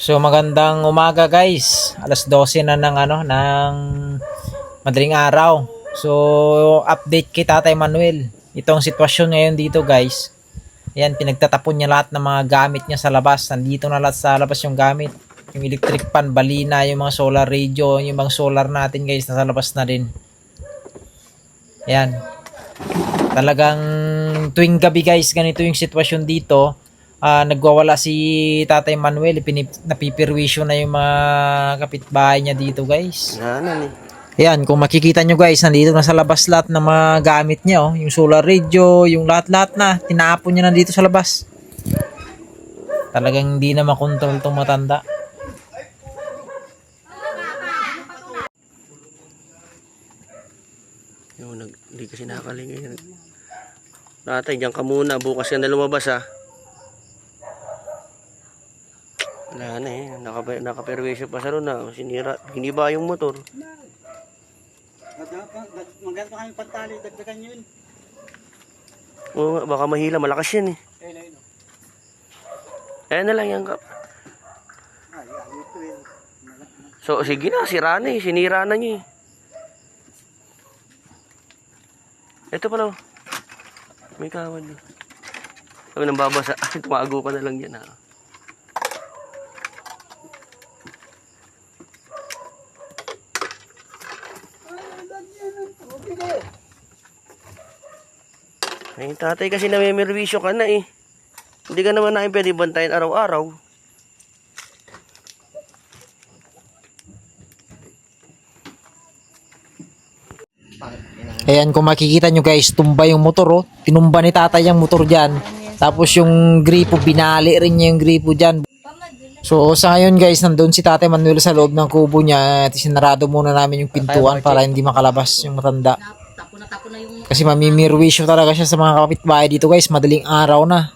So magandang umaga guys. Alas 12 na ng madaling araw. So update kay Tatay Manuel. Itong sitwasyon ngayon dito guys. Ayan, pinagtatapon niya lahat ng mga gamit niya sa labas. Nandito na lahat sa labas yung gamit. Yung electric pan, balina, yung mga solar radio, yung mga solar natin guys, nasa labas na din. Ayan. Talagang tuwing gabi guys, ganito yung sitwasyon dito. Nagwawala si Tatay Manuel, napipirwisyo na yung mga kapitbahay niya dito guys. Ayan, kung makikita nyo guys, nandito na sa labas lahat ng mga gamit niya, oh. Yung solar radio, yung lahat-lahat na, tinapon niya nandito sa labas. Talagang hindi na makontrol tong matanda. Yung hindi kasi nakakalingin. Tatay, diyan ka muna. Bukas ka na lumabas ha. Wala na eh. Nakaperwisyo pa sa ron na. Sinira. Hiniba yung motor. Maganda kami pantali, dagdagan yun. Oo nga, baka mahila. Malakas yan eh. Ayan na lang yan kap. So sige na, sira na eh. Sinira na niya eh. Ito pala oh. May kawan doon. Sabi nang babasa. Tumago ka na lang dyan ha. Ay, tatay kasi namimirwisyo ka na eh. Hindi ka naman namin pwede bantayan araw-araw. Ayan, kung makikita nyo guys, tumba yung motor, oh. Tinumba ni tatay yung motor dyan. Tapos yung gripo, binali rin niya yung gripo dyan. So sa ngayon guys, nandun si Tatay Manuel sa loob ng kubo niya. At sinarado muna namin yung pintuan para hindi makalabas yung matanda. Kasi mamimirwisyo talaga siya sa mga kapitbahay dito guys, madaling araw na.